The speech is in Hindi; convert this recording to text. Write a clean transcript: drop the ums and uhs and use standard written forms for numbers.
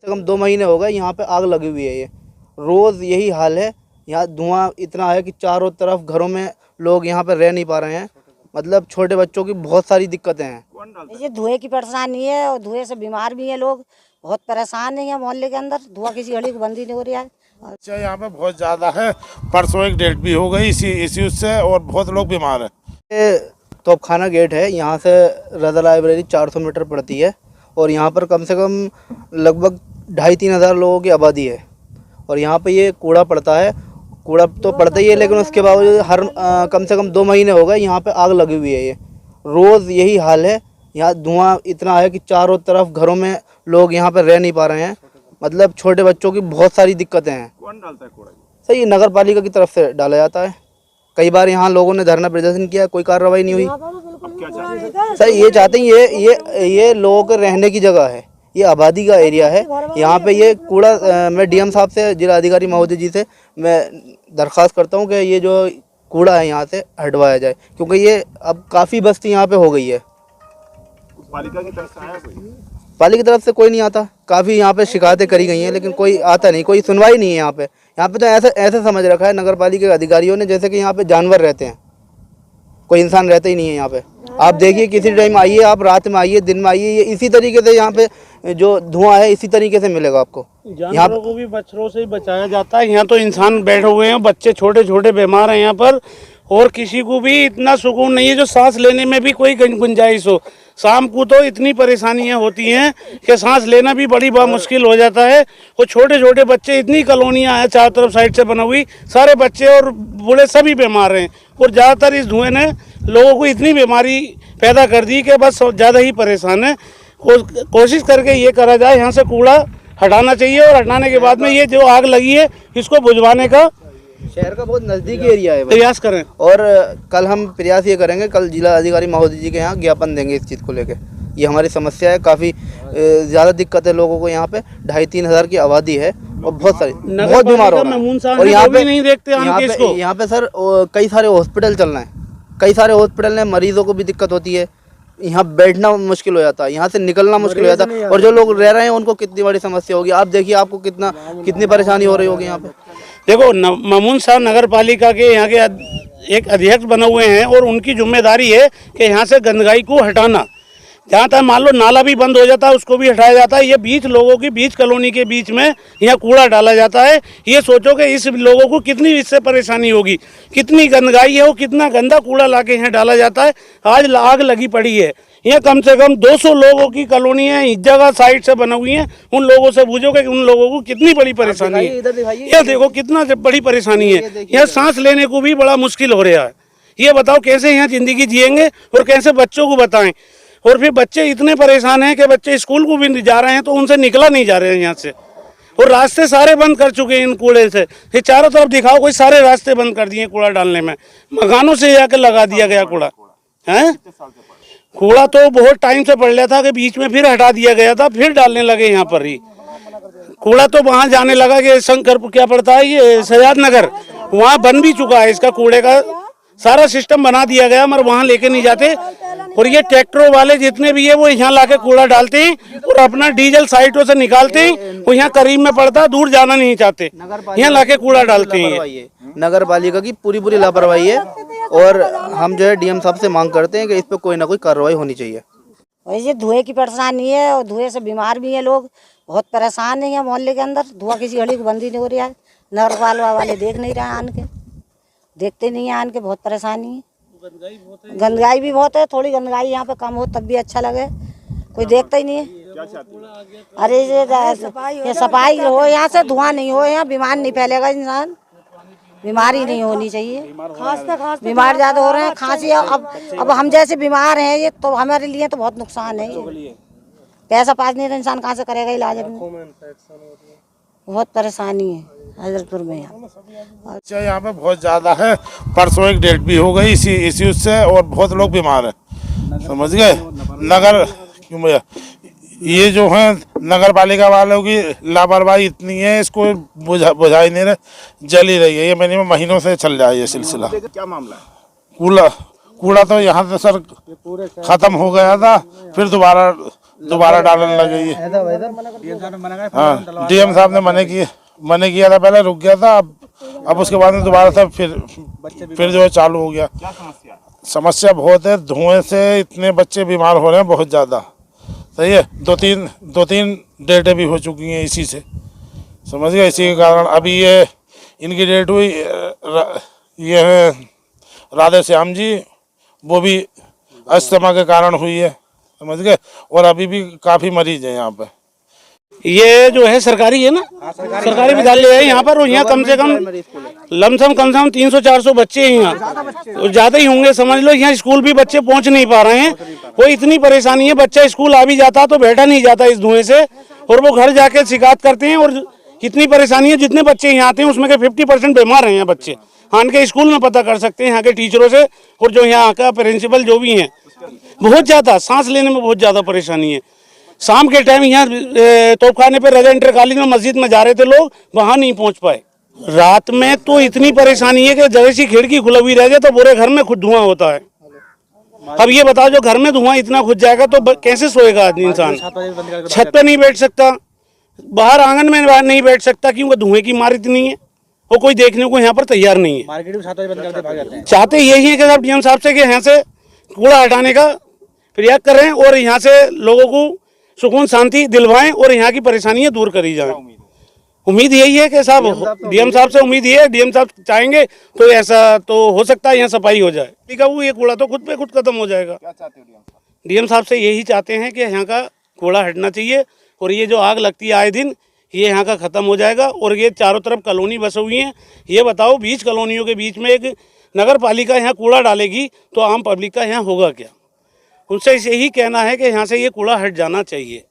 कम 2 महीने हो गए यहाँ पे आग लगी हुई है। ये रोज़ यही हाल है। यहाँ धुआं इतना है कि चारों तरफ घरों में लोग यहाँ पे रह नहीं पा रहे हैं। मतलब छोटे बच्चों की बहुत सारी दिक्कतें हैं। ये धुएं की परेशानी है और धुएं से बीमार भी हैं लोग, बहुत परेशान है। मोहल्ले के अंदर धुआं किसी घड़ी को बंद ही नहीं हो रहा है। अच्छा, यहाँ पे बहुत ज़्यादा है। परसों एक डेट भी हो गई इसी उससे, और बहुत लोग बीमार हैं। ये तोपखाना गेट है। यहाँ से रज़ा लाइब्रेरी 400 मीटर पड़ती है और यहाँ पर कम से कम लगभग 2,500-3 हज़ार लोगों की आबादी है। और यहाँ पे ये कूड़ा पड़ता है। कूड़ा तो पड़ता ही है, लेकिन उसके बावजूद कम से कम 2 महीने हो गए यहाँ पे आग लगी हुई है। ये रोज़ यही हाल है। यहाँ धुआं इतना है कि चारों तरफ घरों में लोग यहाँ पे रह नहीं पा रहे हैं। मतलब छोटे बच्चों की बहुत सारी दिक्कतें हैं। कौन डालता है कूड़ा? सही नगर पालिका की तरफ से डाला जाता है। कई बार यहाँ लोगों ने धरना प्रदर्शन किया, कोई कार्रवाई नहीं हुई। सर ये चाहते हैं, ये लोगों के रहने की जगह है, ये आबादी का एरिया है। यहाँ पे ये कूड़ा मैं डीएम साहब से, जिला अधिकारी महोदय जी से मैं दरख्वास्त करता हूँ कि ये जो कूड़ा है यहाँ से हटवाया जाए, क्योंकि ये अब काफ़ी बस्ती यहाँ पे हो गई है। पालिका की तरफ से आया कोई? पालिका की तरफ से कोई नहीं आता। काफ़ी यहाँ पे शिकायतें करी गई हैं, लेकिन कोई आता नहीं, कोई सुनवाई नहीं है यहाँ पे। यहाँ पे तो ऐसे समझ रखा है नगर पालिका के अधिकारियों ने जैसे कि यहाँ पे जानवर रहते हैं, कोई इंसान रहता ही नहीं है यहाँ पे। आप देखिए, किसी टाइम आइए, आप रात में आइए, दिन में आइए, ये इसी तरीके से यहाँ पे जो धुआं है इसी तरीके से मिलेगा आपको। जानवरों को भी मच्छरों से ही बचाया जाता है। यहाँ तो इंसान बैठे हुए हैं, बच्चे छोटे छोटे बीमार हैं यहाँ पर, और किसी को भी इतना सुकून नहीं है जो सांस लेने में भी कोई गुंजाइश हो। शाम को तो इतनी परेशानियां होती हैं कि सांस लेना भी बड़ी मुश्किल हो जाता है। और छोटे छोटे बच्चे, इतनी कॉलोनियां हैं चारों तरफ साइड से बना हुई, सारे बच्चे और बूढ़े सभी बीमार हैं। और ज़्यादातर इस धुएं ने लोगों को इतनी बीमारी पैदा कर दी कि बस ज़्यादा ही परेशान है। कोशिश करके ये करा जाए, यहाँ से कूड़ा हटाना चाहिए, और हटाने के बाद में ये जो आग लगी है इसको बुझवाने का शहर का बहुत नज़दीकी एरिया है, प्रयास करें। और कल हम प्रयास ये करेंगे, कल जिला अधिकारी महोदय जी के यहाँ ज्ञापन देंगे इस चीज़ को लेके। ये हमारी समस्या है, काफ़ी ज़्यादा दिक्कत है लोगों को। यहाँ पे 2,500-3 हज़ार की आबादी है और बहुत सारी बहुत बीमार हो रहे हैं। और यहाँ पे नहीं देखते यहाँ पे सर कई सारे हॉस्पिटल चल रहे हैं, कई सारे हॉस्पिटल में मरीजों को भी दिक्कत होती है। यहाँ बैठना मुश्किल हो जाता है, यहाँ से निकलना मुश्किल हो जाता है, और जो लोग रह रहे हैं उनको कितनी बड़ी समस्या होगी। आप देखिए, आपको कितनी परेशानी हो रही होगी यहाँ पे। देखो, मामून शाह नगर पालिका के यहाँ के एक अध्यक्ष बने हुए हैं, और उनकी जिम्मेदारी है कि यहाँ से गंदगी को हटाना। जहाँ तक मान लो नाला भी बंद हो जाता है उसको भी हटाया जाता है। ये बीच लोगों की, बीच कॉलोनी के बीच में यहाँ कूड़ा डाला जाता है। ये सोचो कि इस लोगों को कितनी इससे परेशानी होगी, कितनी गंदगी है, वो कितना गंदा कूड़ा लाके यहाँ डाला जाता है। आज आग लगी पड़ी है, यहाँ कम से कम 200 लोगों की कॉलोनी है, इस जगह साइड से बना हुई है। उन लोगों से पूछो कि उन लोगों को कितनी बड़ी परेशानी है। ये देखो कितना बड़ी परेशानी है, यहाँ सांस लेने को भी बड़ा मुश्किल हो रहा है। ये बताओ कैसे यहाँ जिंदगी जिएंगे और कैसे बच्चों को बताएं। और फिर बच्चे इतने परेशान हैं कि बच्चे स्कूल को भी जा रहे हैं तो उनसे निकला नहीं जा रहे हैं यहाँ से, और रास्ते सारे बंद कर चुके हैं इन कूड़े से। फिर चारों तरफ दिखाओ, कोई सारे रास्ते बंद कर दिए कूड़ा डालने में, मकानों से जाकर लगा दिया गया कूड़ा है। कूड़ा तो बहुत टाइम से पड़ रहा था कि बीच में फिर हटा दिया गया था, फिर डालने लगे यहाँ पर ही कूड़ा। तो वहाँ जाने लगा कि शंकर क्या पड़ता है, ये सजाद नगर, वहाँ बन भी चुका है, इसका कूड़े का सारा सिस्टम बना दिया गया, मगर वहाँ लेके नहीं जाते। और ये ट्रैक्टरों वाले जितने भी है वो यहाँ लाके कूड़ा डालते हैं और अपना डीजल साइटों से निकालते हैं। वो यहाँ करीब में पड़ता, दूर जाना नहीं चाहते, यहाँ लाके कूड़ा डालते हैं। नगर पालिका की पूरी लापरवाही है, और हम जो है डीएम साहब से मांग करते हैं कि इस पर कोई ना कोई कार्रवाई होनी चाहिए। वैसे धुएं की परेशानी है और धुएं से बीमार भी हैं लोग, बहुत परेशान है। मोहल्ले के अंदर धुआं किसी घड़ी को बंद ही नहीं हो रहा है। नगर पालिका वाले देख नहीं रहे, आन के देखते नहीं है, आन के बहुत परेशानी है। गंदगी भी बहुत है, थोड़ी गंदगी यहाँ पे कम हो तब भी अच्छा लगे, कोई देखता ही नहीं है। अरे ये सफाई हो, यहाँ से धुआं नहीं हो, यहाँ बीमार नहीं फैलेगा इंसान, बीमारी नहीं होनी चाहिए। बीमार ज्यादा हो रहे हैं, खांसी। अब हम जैसे बीमार हैं, ये तो हमारे लिए तो बहुत नुकसान है। पैसा पास नहीं तो इंसान कहाँ से करेगा इलाज अपने, बहुत परेशानी है हजरतपुर में यहाँ। अच्छा, यहाँ पे बहुत ज़्यादा है। परसों एक डेट भी हो गई इसी उससे, और बहुत लोग बीमार हैं, समझ गए। नगर क्यों भैया, ये जो है नगर पालिका वालों की लापरवाही इतनी है, इसको बुझा ही नहीं रहे, जल ही रही है। ये मिनिमम महीनों से चल रहा है ये सिलसिला। क्या मामला है? कूड़ा तो यहाँ से सर खत्म हो गया था, फिर दोबारा दोबारा डालने लगे ये। हाँ, डीएम साहब ने मना किया था, पहले रुक गया था, अब उसके बाद में दोबारा से फिर जो है चालू हो गया। समस्या बहुत है, धुएं से इतने बच्चे बीमार हो रहे हैं बहुत ज़्यादा। सही है, दो तीन डेटें भी हो चुकी हैं इसी से, समझ गए। इसी के कारण अभी ये इनकी डेट हुई, ये है राधे श्याम जी, वो भी अस्थमा के कारण हुई है, समझ गए। और अभी भी काफ़ी मरीज हैं यहाँ पे। ये जो है सरकारी है ना, सरकारी विद्यालय है यहाँ पर, और यहाँ कम से कम लमसम 300-400 बच्चे हैं यहाँ, ज़्यादा ही होंगे समझ लो। यहाँ स्कूल भी बच्चे पहुँच नहीं पा रहे हैं, कोई इतनी परेशानी है। बच्चा स्कूल आ भी जाता तो बैठा नहीं जाता इस धुएं से, और वो घर जाके शिकायत करते हैं। और इतनी परेशानी है, जितने बच्चे यहाँ आते हैं उसमें के 50% बीमार हैं यहाँ बच्चे। हाँ, के स्कूल में पता कर सकते हैं यहाँ के टीचरों से, और जो यहाँ का प्रिंसिपल जो भी हैं, बहुत ज़्यादा सांस लेने में बहुत ज़्यादा परेशानी है। शाम के टाइम यहाँ तोपखाने पे रजा इंटर कॉलेज में मस्जिद में जा रहे थे लोग, वहाँ नहीं पहुँच पाए। रात में तो इतनी परेशानी है कि जैसे सी खिड़की खुली हुई रह जाए तो पूरे घर में खुद धुआं होता है। अब ये बताओ, जो घर में धुआं इतना खुद जाएगा तो कैसे सोएगा आदमी? इंसान छत पे नहीं बैठ सकता, बाहर आंगन में नहीं बैठ सकता, क्योंकि धुएं की मार इतनी है, और कोई देखने को यहाँ पर तैयार नहीं है। मार्केट भी 7 बजे बंद करते भाग जाते हैं। चाहते यही है कि साहब डीएम साहब से कि यहाँ से कूड़ा हटाने का प्रयास करें, और यहाँ से लोगों को सुकून शांति दिलवाएं, और यहाँ की परेशानियां दूर करी जाएं। उम्मीद यही है कि साहब डीएम साहब से उम्मीद ये है, डीएम साहब चाहेंगे तो ऐसा तो हो सकता है यहाँ सफाई हो जाए। ठीक है, वो ये कूड़ा तो खुद पे खुद खत्म हो जाएगा। क्या चाहते हो डीएम साहब? डीएम साहब से यही चाहते हैं कि यहाँ का कूड़ा हटना चाहिए, और ये जो आग लगती है आए दिन, ये यहाँ का ख़त्म हो जाएगा। और ये चारों तरफ कॉलोनी बस हुई हैं, ये बताओ 20 कॉलोनियों के बीच में एक नगर पालिका यहाँ कूड़ा डालेगी तो आम पब्लिक का यहाँ होगा क्या? उनसे यही कहना है कि यहाँ से ये कूड़ा हट जाना चाहिए।